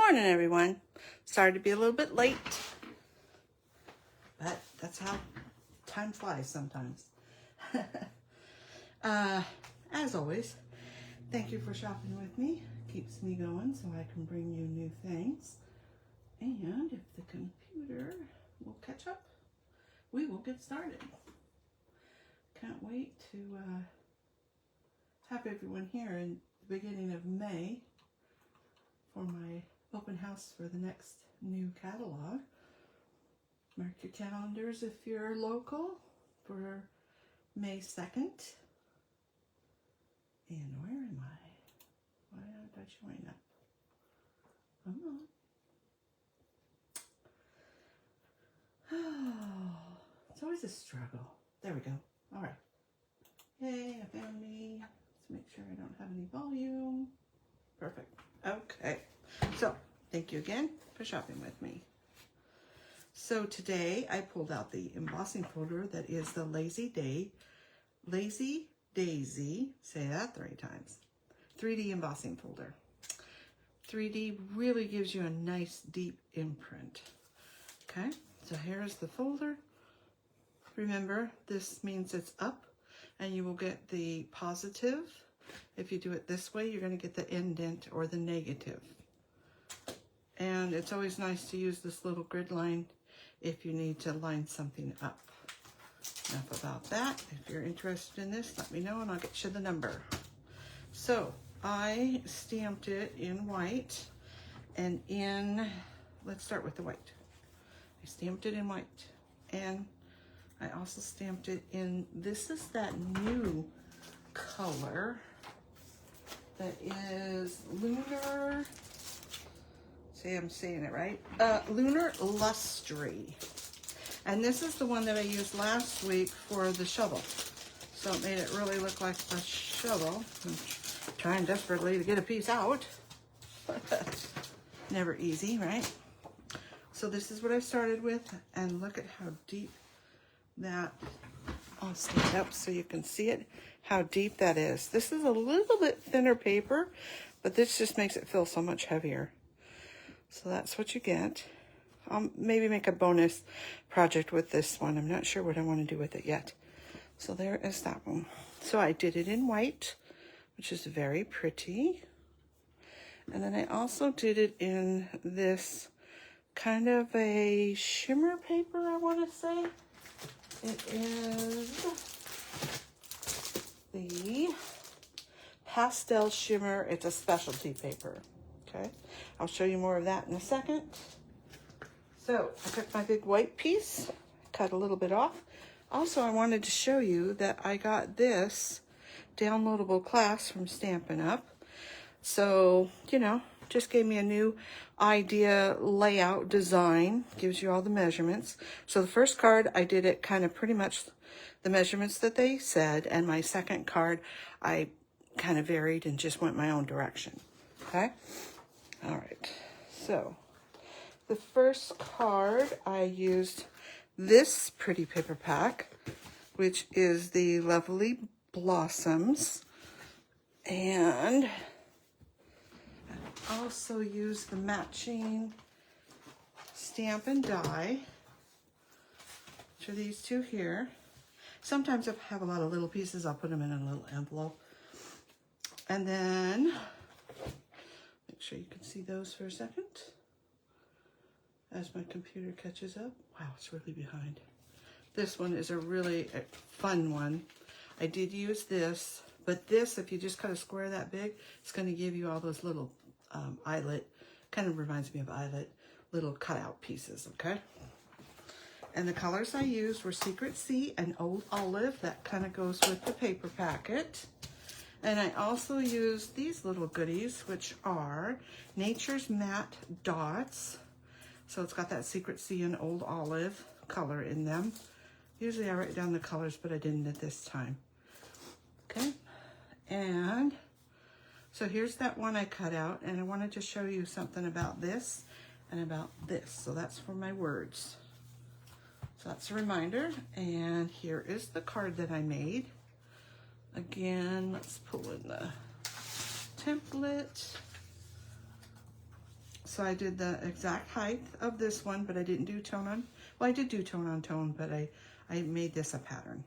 Morning, everyone. Sorry to be a little bit late, but that's how time flies sometimes. As always, thank you for shopping with me. Keeps me going so I can bring you new things. And if the computer will catch up, we will get started. Can't wait to have everyone here in the beginning of May for my open house for the next new catalog. Mark your calendars if you're local for May 2nd. And where am I? Why aren't I showing up? Come on. Oh, it's always a struggle. There we go. All right. Yay, I found me. Let's make sure I don't have any volume. Perfect. Okay. So, thank you again for shopping with me. So today I pulled out the embossing folder that is the Lazy Daisy, say that 3 times, 3D embossing folder. 3D really gives you a nice deep imprint. Okay, so here's the folder. Remember, this means it's up and you will get the positive. If you do it this way, you're going to get the indent or the negative. And it's always nice to use this little grid line if you need to line something up. Enough about that. If you're interested in this, let me know and I'll get you the number. So I stamped it in white and let's start with the white. I stamped it in white and I also stamped it in, this is that new color that is Lunar, say I'm saying it right, Lunar Lustry. And this is the one that I used last week for the shovel. So it made it really look like a shovel. I'm trying desperately to get a piece out. Never easy, right? So this is what I started with, and look at how deep that, I'll stand up so you can see it, how deep that is. This is a little bit thinner paper, but this just makes it feel so much heavier. So that's what you get. I'll maybe make a bonus project with this one. I'm not sure what I want to do with it yet. So there is that one. So I did it in white, which is very pretty. And then I also did it in this kind of a shimmer paper, I want to say. It is the Pastel Shimmer. It's a specialty paper. Okay, I'll show you more of that in a second. So I took my big white piece, cut a little bit off. Also, I wanted to show you that I got this downloadable class from Stampin' Up. So, you know, just gave me a new idea, layout, design, gives you all the measurements. So the first card, I did it kind of pretty much the measurements that they said. And my second card, I kind of varied and just went my own direction. Okay? All right. So the first card, I used this pretty paper pack, which is the Lovely Blossoms. And I also used the matching stamp and die, which are these two here. Sometimes if I have a lot of little pieces, I'll put them in a little envelope. And then, make sure you can see those for a second as my computer catches up. Wow, it's really behind. This one is a really fun one. I did use this, but this, if you just cut a square that big, it's going to give you all those little eyelet, kind of reminds me of eyelet, little cutout pieces, okay? And the colors I used were Secret Sea and Old Olive. That kind of goes with the paper packet. And I also used these little goodies, which are Nature's Matte Dots. So it's got that Secret Sea and Old Olive color in them. Usually I write down the colors, but I didn't at this time. Okay, and so here's that one I cut out, and I wanted to show you something about this and about this. So that's for my words. So that's a reminder, and here is the card that I made. Again, let's pull in the template. So I did the exact height of this one, but I didn't do tone on. Well, I did do tone on tone, but I made this a pattern.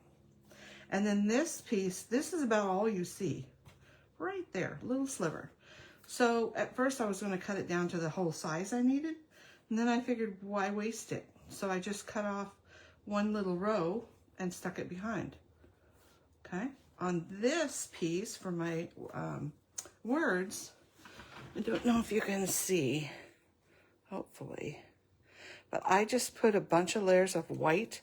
And then this piece, this is about all you see. Right there, little sliver. So at first I was going to cut it down to the whole size I needed. And then I figured, why waste it? So I just cut off one little row and stuck it behind. Okay. On this piece for my words, I don't know if you can see, hopefully, but I just put a bunch of layers of white.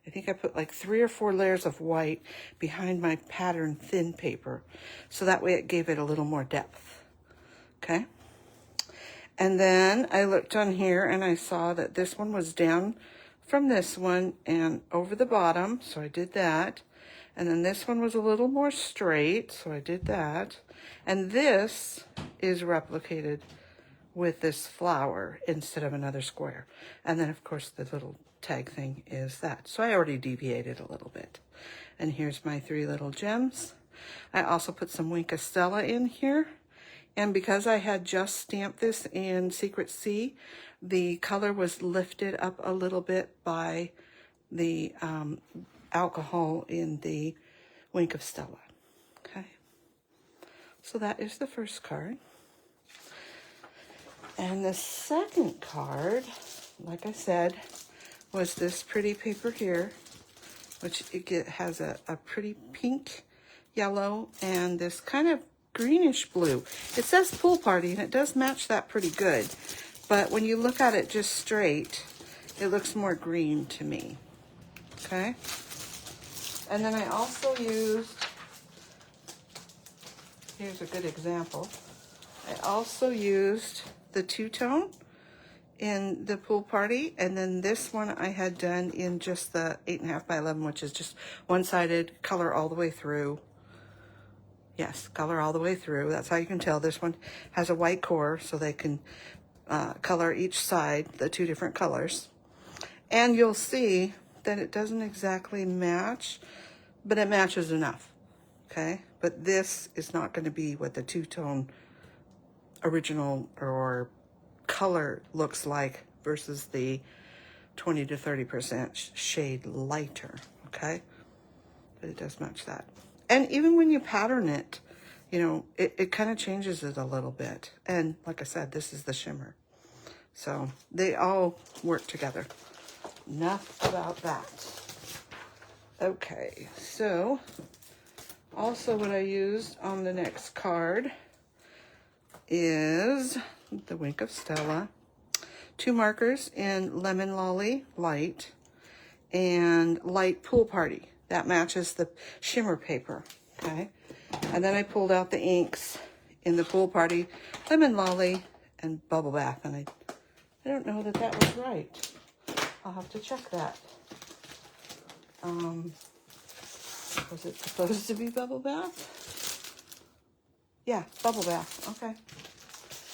I think I put like 3 or 4 layers of white behind my pattern thin paper. So that way it gave it a little more depth. Okay. And then I looked on here and I saw that this one was down from this one and over the bottom. So I did that. And then this one was a little more straight. So I did that. And this is replicated with this flower instead of another square. And then of course the little tag thing is that. So I already deviated a little bit. And here's my 3 little gems. I also put some Wink of Stella in here. And because I had just stamped this in Secret Sea, the color was lifted up a little bit by the alcohol in the Wink of Stella. Okay. So that is the first card. And the second card, like I said, was this pretty paper here, which it has a pretty pink, yellow, and this kind of greenish blue. It says Pool Party, and it does match that pretty good. But when you look at it just straight, it looks more green to me. Okay? And then I also used, here's a good example. I also used the two-tone in the Pool Party, and then this one I had done in just the 8.5 by 11, which is just one-sided, color all the way through. Yes, color all the way through. That's how you can tell. This one has a white core, so they can color each side, the 2 different colors. And you'll see that it doesn't exactly match, but it matches enough, okay? But this is not going to be what the two-tone original or color looks like versus the 20 to 30% shade lighter, okay? But it does match that. And even when you pattern it, you know, it kind of changes it a little bit. And like I said, this is the shimmer. So they all work together. Enough about that. Okay, so also what I used on the next card is the Wink of Stella. 2 markers in Lemon Lolly Light and Light Pool Party. That matches the shimmer paper, okay? And then I pulled out the inks in the Pool Party, Lemon Lolly, and Bubble Bath. And I don't know that that was right. I'll have to check that. Was it supposed to be Bubble Bath? Yeah, Bubble Bath, okay.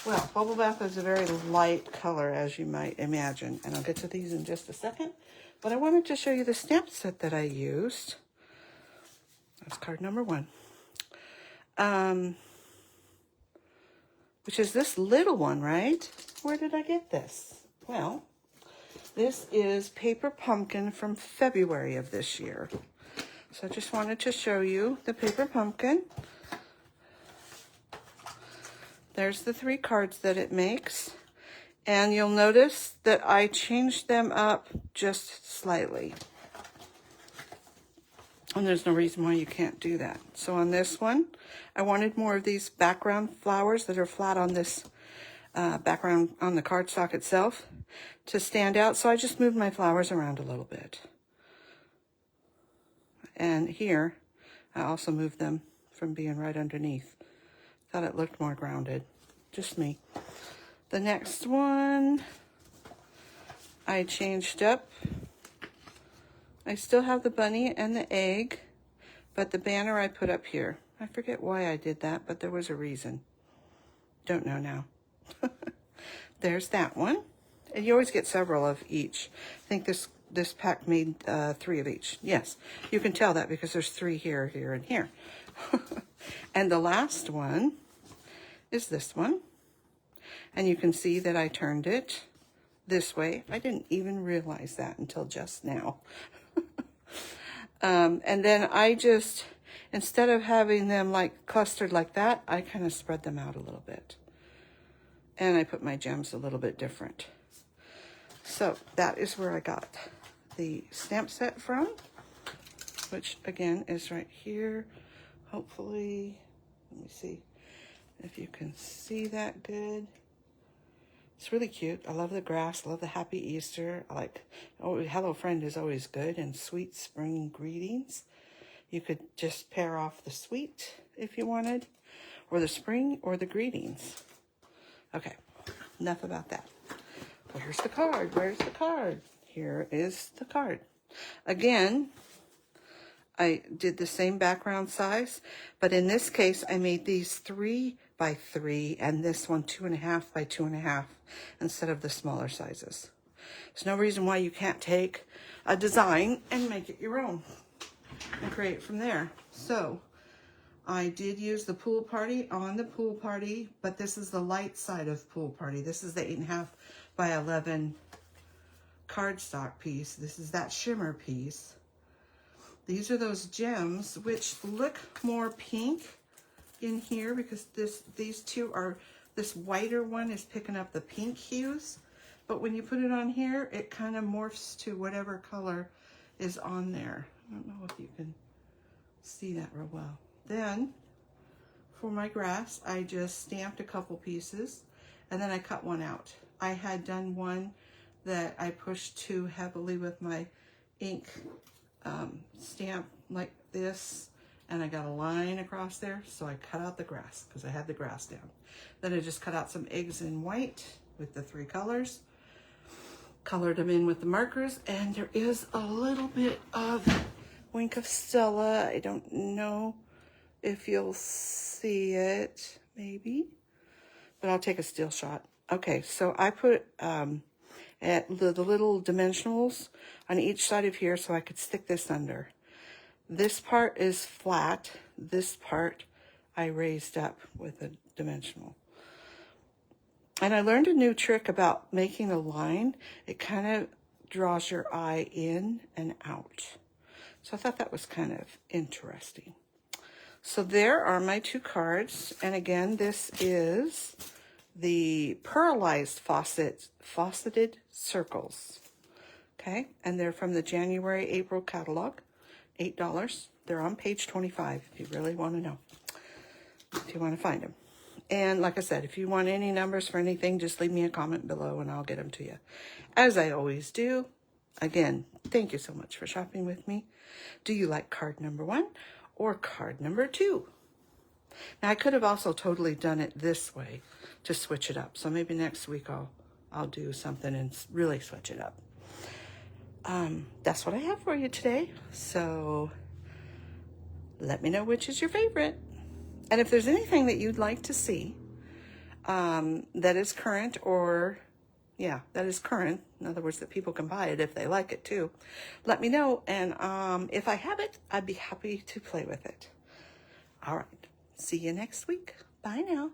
Well, Bubble Bath is a very light color, as you might imagine. And I'll get to these in just a second. But I wanted to show you the stamp set that I used. That's card number 1. Which is this little one, right? Where did I get this? Well, this is Paper Pumpkin from February of this year. So I just wanted to show you the Paper Pumpkin. There's the 3 cards that it makes. And you'll notice that I changed them up just slightly. And there's no reason why you can't do that. So on this one, I wanted more of these background flowers that are flat on this background on the cardstock itself to stand out. So I just moved my flowers around a little bit. And here, I also moved them from being right underneath. Thought it looked more grounded. Just me. The next one, I changed up. I still have the bunny and the egg, but the banner I put up here. I forget why I did that, but there was a reason. Don't know now. There's that one. And you always get several of each. I think this pack made 3 of each. Yes, you can tell that because there's 3 here, here, and here. And the last one is this one. And you can see that I turned it this way. I didn't even realize that until just now. And then I just, instead of having them like clustered like that, I kind of spread them out a little bit. And I put my gems a little bit different. So that is where I got the stamp set from, which again is right here. Hopefully, let me see if you can see that good. It's really cute. I love the grass. I love the Happy Easter. I like, oh, Hello Friend is always good, and Sweet Spring Greetings. You could just pair off the sweet if you wanted, or the spring, or the greetings. Okay, enough about that. Where's the card? Where's the card? Here is the card. Again, I did the same background size, but in this case, I made these 3 by 3 and this one 2.5 by 2.5 instead of the smaller sizes. There's no reason why you can't take a design and make it your own and create from there. So I did use the pool party on the pool party, but this is the light side of pool party. This is the 8.5 by 11 cardstock piece. This is that shimmer piece. These are those gems, which look more pink in here because these two are, this whiter one is picking up the pink hues, but when you put it on here, it kind of morphs to whatever color is on there. I don't know if you can see that real well. Then for my grass, I just stamped a couple pieces and then I cut one out. I had done one that I pushed too heavily with my ink stamp like this, and I got a line across there, so I cut out the grass because I had the grass down. Then I just cut out some eggs in white with the 3 colors, colored them in with the markers, and there is a little bit of Wink of Stella. I don't know if you'll see it, maybe, but I'll take a still shot. Okay, so I put at the little dimensionals on each side of here so I could stick this under. This part is flat. This part I raised up with a dimensional. And I learned a new trick about making a line. It kind of draws your eye in and out. So I thought that was kind of interesting. So there are my 2 cards. And again, this is the pearlized faceted circles. Okay, and they're from the January-April catalog, $8. They're on page 25 if you really want to know, if you want to find them. And like I said, if you want any numbers for anything, just leave me a comment below and I'll get them to you, as I always do. Again, thank you so much for shopping with me. Do you like card number 1 or card number 2? Now, I could have also totally done it this way to switch it up. So maybe next week I'll do something and really switch it up. That's what I have for you today. So let me know which is your favorite. And if there's anything that you'd like to see that is current, or that is current, in other words, that people can buy it if they like it too, let me know. And if I have it, I'd be happy to play with it. All right. See you next week. Bye now.